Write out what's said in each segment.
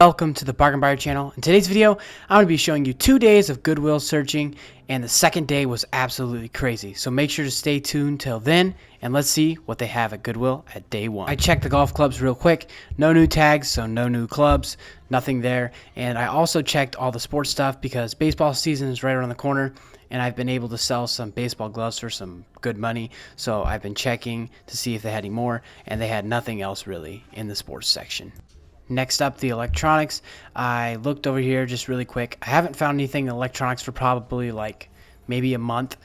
Welcome to the Bargain Buyer channel. In today's video, I'm going to be showing you 2 days of Goodwill searching, and the second day was absolutely crazy. So make sure to stay tuned till then, and let's see what they have at Goodwill at day 1. I checked the golf clubs real quick. No new tags, so no new clubs, nothing there. And I also checked all the sports stuff because baseball season is right around the corner, and I've been able to sell some baseball gloves for some good money. So I've been checking to see if they had any more, and they had nothing else really in the sports section. Next up, the electronics. I looked over here just really quick. I haven't found anything in electronics for probably like maybe a month.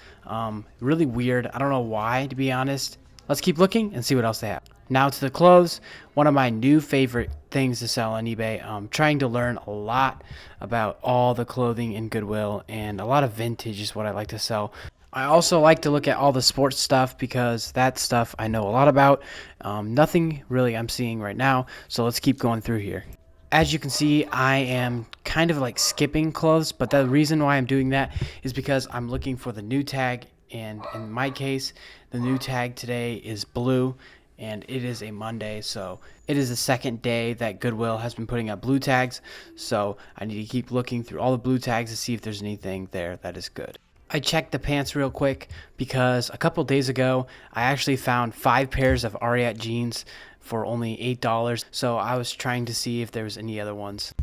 Really weird. I don't know why, to be honest. Let's keep looking and see what else they have. Now to the clothes. One of my new favorite things to sell on eBay. I'm trying to learn a lot about all the clothing in Goodwill, and a lot of vintage is what I like to sell. I also like to look at all the sports stuff because that stuff I know a lot about. Nothing really I'm seeing right now, so let's keep going through here. As you can see, I am kind of like skipping clothes, but the reason why I'm doing that is because I'm looking for the new tag, and in my case, the new tag today is blue, and it is a Monday, so it is the second day that Goodwill has been putting up blue tags, so I need to keep looking through all the blue tags to see if there's anything there that is good. I checked the pants real quick because a couple days ago I actually found 5 pairs of Ariat jeans for only $8, so I was trying to see if there was any other ones.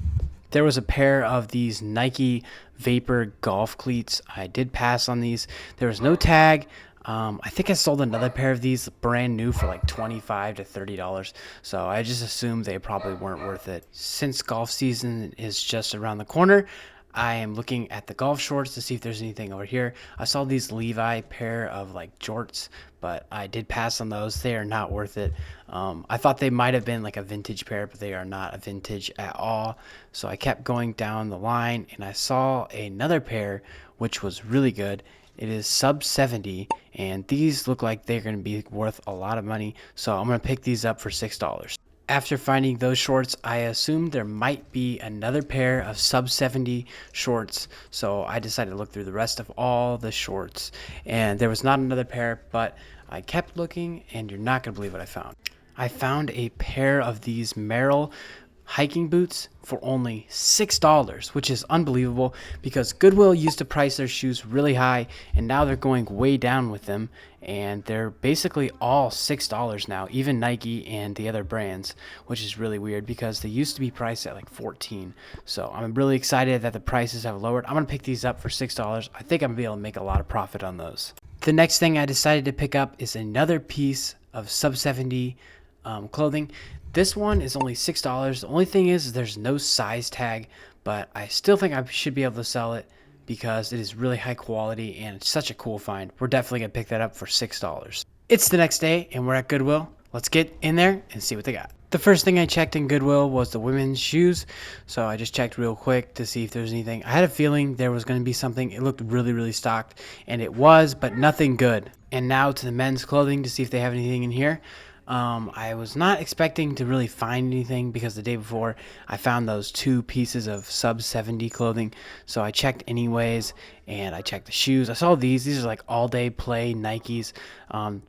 There was a pair of these Nike Vapor golf cleats. I did pass on these. There was no tag. I think I sold another pair of these brand new for like $25 to $30, so I just assumed they probably weren't worth it. Since golf season is just around the corner, I am looking at the golf shorts to see if there's anything over here. I saw these Levi pair of like jorts, but I did pass on those. They are not worth it. I thought they might have been like a vintage pair, but they are not a vintage at all. So I kept going down the line, and I saw another pair which was really good. It is sub 70, and these look like they're going to be worth a lot of money. So I'm going to pick these up for $6. After finding those shorts, I assumed there might be another pair of sub 70 shorts, so I decided to look through the rest of all the shorts, and there was not another pair, but I kept looking, and you're not going to believe what I found. I found a pair of these Merrell hiking boots for only $6, which is unbelievable because Goodwill used to price their shoes really high, and now they're going way down with them, and they're basically all $6 now, even Nike and the other brands, which is really weird because they used to be priced at like $14. So I'm really excited that the prices have lowered. I'm gonna pick these up for $6. I think I'm gonna be able to make a lot of profit on those. The next thing I decided to pick up is another piece of sub 70 clothing. This one is only $6. The only thing is there's no size tag, but I still think I should be able to sell it because it is really high quality and it's such a cool find. We're definitely going to pick that up for $6. It's the next day and we're at Goodwill. Let's get in there and see what they got. The first thing I checked in Goodwill was the women's shoes. So I just checked real quick to see if there's anything. I had a feeling there was going to be something. It looked really, really stocked, and it was, but nothing good. And now to the men's clothing to see if they have anything in here. I was not expecting to really find anything because the day before I found those 2 pieces of sub 70 clothing, so I checked anyways, and I checked the shoes. I saw these are like all day play Nikes,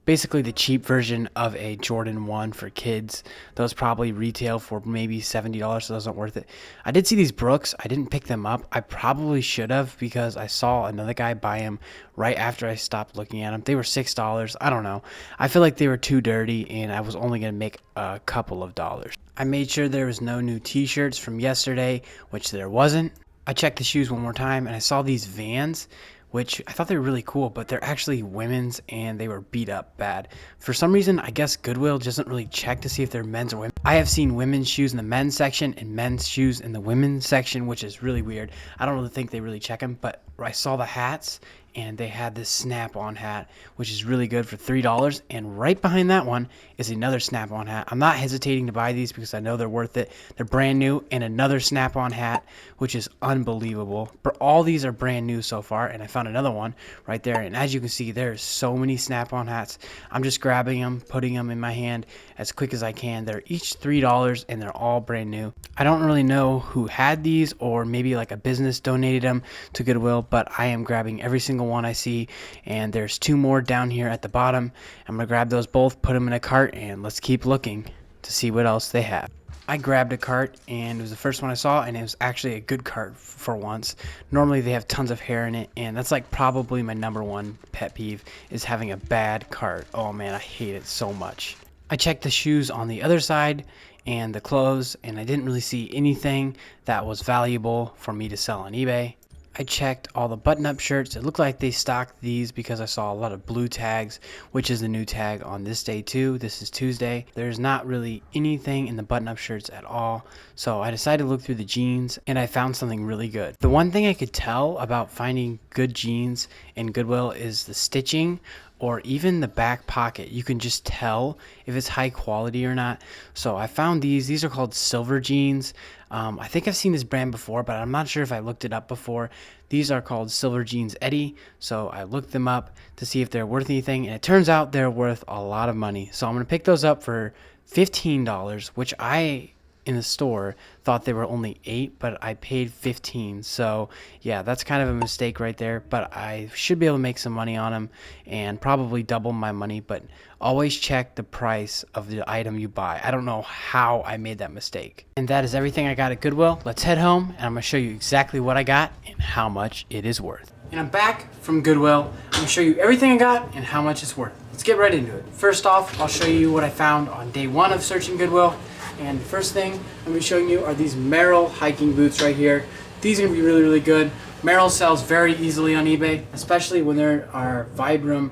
basically the cheap version of a Jordan 1 for kids. Those probably retail for maybe $70, so those aren't worth it. I did see these Brooks. I didn't pick them up. I probably should have because I saw another guy buy them right after I stopped looking at them. They were $6. I don't know. I feel like they were too dirty, and I was only going to make a couple of dollars. I made sure there was no new t-shirts from yesterday, which there wasn't. I checked the shoes one more time, and I saw these Vans, which I thought they were really cool, but they're actually women's, and they were beat up bad. For some reason, I guess Goodwill doesn't really check to see if they're men's or women. I have seen women's shoes in the men's section and men's shoes in the women's section, which is really weird. I don't really think they really check them, but I saw the hats, and they had this snap-on hat, which is really good for $3, and right behind that one is another snap-on hat. I'm not hesitating to buy these because I know they're worth it. They're brand new, and another snap-on hat, which is unbelievable. But all these are brand new so far, and I found another one right there, and as you can see, there's so many snap-on hats. I'm just grabbing them, putting them in my hand as quick as I can. They're each $3, and they're all brand new. I don't really know who had these, or maybe like a business donated them to Goodwill, but I am grabbing every single one I see, and there's 2 more down here at the bottom. I'm gonna grab those both, put them in a cart, and let's keep looking to see what else they have. I grabbed a cart, and it was the first one I saw, and it was actually a good cart for once. Normally they have tons of hair in it, and that's like probably my #1 pet peeve, is having a bad cart. Oh man, I hate it so much. I checked the shoes on the other side and the clothes, and I didn't really see anything that was valuable for me to sell on eBay. I checked all the button-up shirts. It looked like they stocked these because I saw a lot of blue tags, which is the new tag on this day too. This is Tuesday. There's not really anything in the button-up shirts at all, so I decided to look through the jeans, and I found something really good. The one thing I could tell about finding good jeans in Goodwill is the stitching, or even the back pocket. You can just tell if it's high quality or not. So I found these. These are called silver jeans. I think I've seen this brand before, but I'm not sure if I looked it up before. These are called Silver Jeans Eddie. So I looked them up to see if they're worth anything, and it turns out they're worth a lot of money. So I'm gonna pick those up for $15, which I, in the store, thought they were only $8, but I paid $15. So yeah, that's kind of a mistake right there, but I should be able to make some money on them and probably double my money. But always check the price of the item you buy. I don't know how I made that mistake. And that is everything I got at Goodwill. Let's head home, and I'm gonna show you exactly what I got and how much it is worth. And I'm back from Goodwill. I'm gonna show you everything I got and how much it's worth. Let's get right into it. First off, I'll show you what I found on day 1 of searching Goodwill. And the first thing I'm going to be showing you are these Merrell hiking boots right here. These are going to be really, really good. Merrell sells very easily on eBay, especially when there are Vibram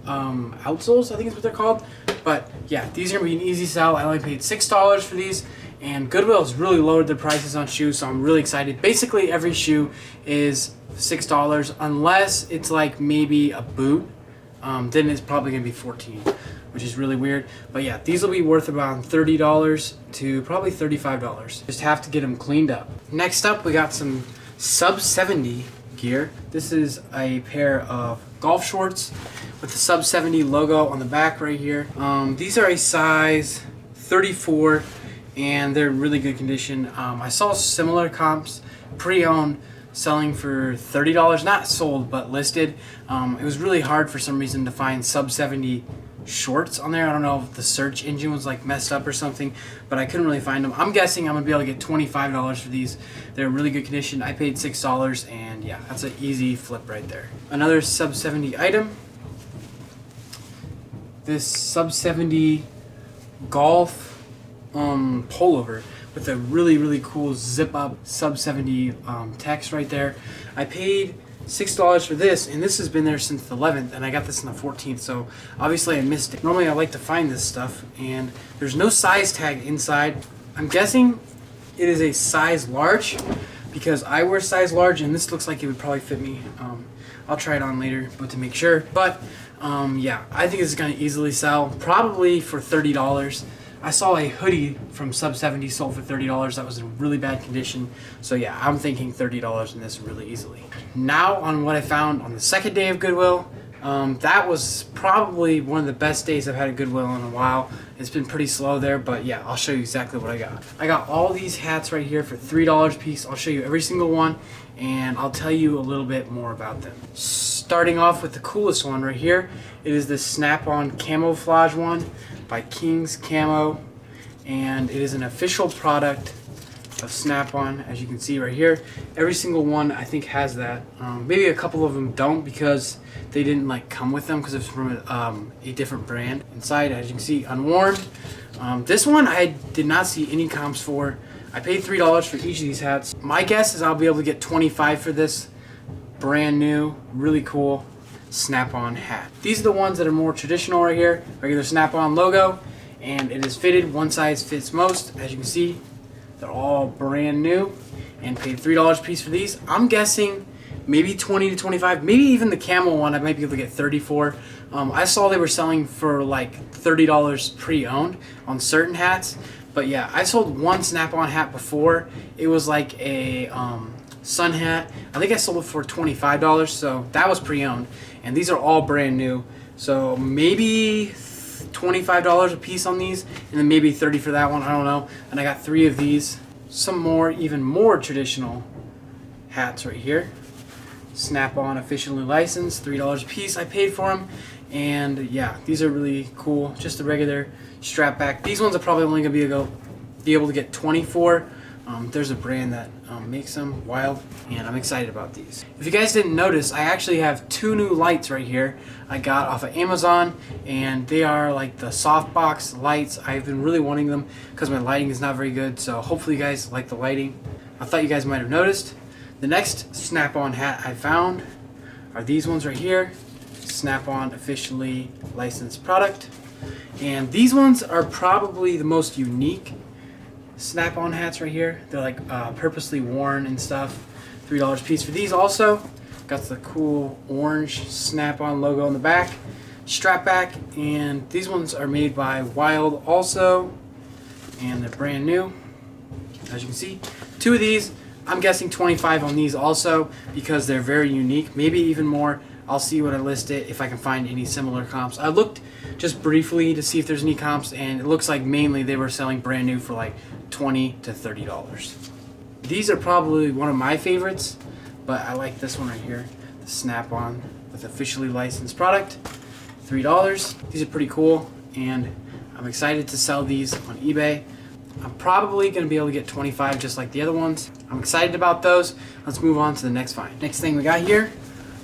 outsoles, I think is what they're called. But yeah, these are going to be an easy sell. I only paid $6 for these, and Goodwill has really lowered their prices on shoes, so I'm really excited. Basically, every shoe is $6 unless it's like maybe a boot. Then it's probably going to be $14. Which is really weird. But yeah, these will be worth around $30 to probably $35. Just have to get them cleaned up. Next up, we got some sub 70 gear. This is a pair of golf shorts with the sub 70 logo on the back right here. These are a size 34, and they're in really good condition. I saw similar comps pre-owned selling for $30, not sold but listed. It was really hard for some reason to find sub 70 shorts on there. I don't know if the search engine was like messed up or something, but I couldn't really find them. I'm guessing I'm gonna be able to get $25 for these. They're in really good condition. I paid $6, and yeah, that's an easy flip right there. Another sub 70 item. This sub 70 golf pullover with a really, really cool zip up sub 70 text right there. I paid $6 for this, and this has been there since the 11th, and I got this on the 14th, so obviously I missed it. Normally I like to find this stuff, and there's no size tag inside. I'm guessing it is a size large because I wear size large, and this looks like it would probably fit me. I'll try it on later, but to make sure. But yeah, I think this is going to easily sell, probably for $30. I saw a hoodie from sub 70 sold for $30 that was in really bad condition. So yeah, I'm thinking $30 in this really easily. Now on what I found on the second day of Goodwill. That was probably one of the best days I've had at Goodwill in a while. It's been pretty slow there, but yeah, I'll show you exactly what I got. I got all these hats right here for $3 a piece. I'll show you every single one, and I'll tell you a little bit more about them. Starting off with the coolest one right here. It is the Snap-on camouflage one by King's Camo, and it is an official product of Snap-on, as you can see right here. Every single one I think has that. Maybe a couple of them don't because they didn't like come with them because it's from a different brand. Inside, as you can see, unworn. This one I did not see any comps for. I paid $3 for each of these hats. My guess is I'll be able to get $25 for this brand new, really cool Snap-on hat. These are the ones that are more traditional right here. Regular Snap-on logo, and it is fitted. One size fits most. As you can see, they're all brand new, and paid $3 a piece for these. I'm guessing maybe 20 to 25, maybe even the camel one I might be able to get 30 for. I saw they were selling for like $30 pre-owned on certain hats, but yeah, I sold one Snap-on hat before. It was like a sun hat. I think I sold it for $25, so that was pre-owned, and these are all brand new, so maybe $25 a piece on these, and then maybe 30 for that one, I don't know. And I got 3 of these. Some more, even more traditional hats right here. Snap-on officially licensed, $3 a piece I paid for them. And yeah, these are really cool. Just the regular strap back. These ones are probably only gonna be able be able to get 24. There's a brand that makes them, Wild, and I'm excited about these. If you guys didn't notice, I actually have 2 new lights right here I got off of Amazon, and they are like the softbox lights. I've been really wanting them because my lighting is not very good, so hopefully you guys like the lighting. I thought you guys might have noticed. The next Snap-on hat I found are these ones right here. Snap-on officially licensed product. And these ones are probably the most unique Snap-on hats right here. They're like purposely worn and stuff. $3 a piece for these also. Got the cool orange Snap-on logo on the back. Strap back. And these ones are made by Wild also. And they're brand new. As you can see. 2 of these. I'm guessing 25 on these also because they're very unique. Maybe even more. I'll see when I list it if I can find any similar comps. I looked just briefly to see if there's any comps, and it looks like mainly they were selling brand new for like $20 to $30. These are probably one of my favorites, but I like this one right here, the Snap-on with officially licensed product, $3. These are pretty cool, and I'm excited to sell these on eBay. I'm probably going to be able to get 25 just like the other ones. I'm excited about those. Let's move on to the next find. Next thing we got here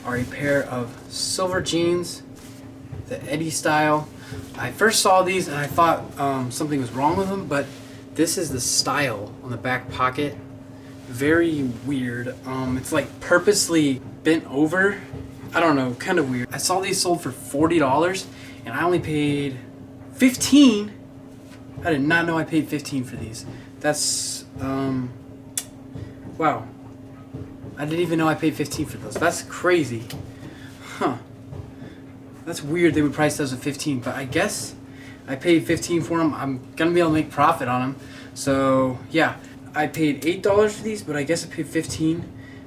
are a pair of silver jeans, the Eddie style. I first saw these and I thought something was wrong with them, but this is the style on the back pocket. Very weird. It's like purposely bent over. I don't know, kind of weird. I saw these sold for $40 and I only paid $15. I did not know I paid $15 for these. That's wow. I didn't even know I paid $15 for those. That's crazy. Huh. That's weird they would price those at $15, but I guess I paid $15 for them. I'm gonna be able to make profit on them. So yeah, I paid $8 for these, but I guess I paid $15.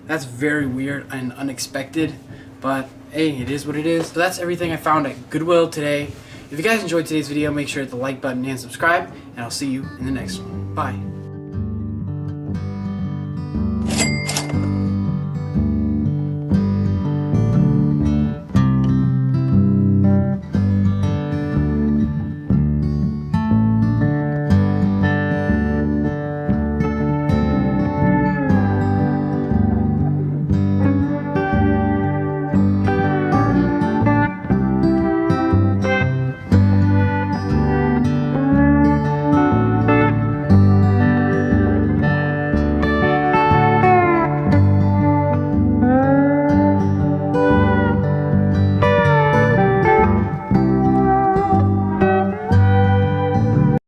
That's very weird and unexpected, but hey, it is what it is. So that's everything I found at Goodwill today. If you guys enjoyed today's video, make sure to hit the like button and subscribe, and I'll see you in the next one. Bye.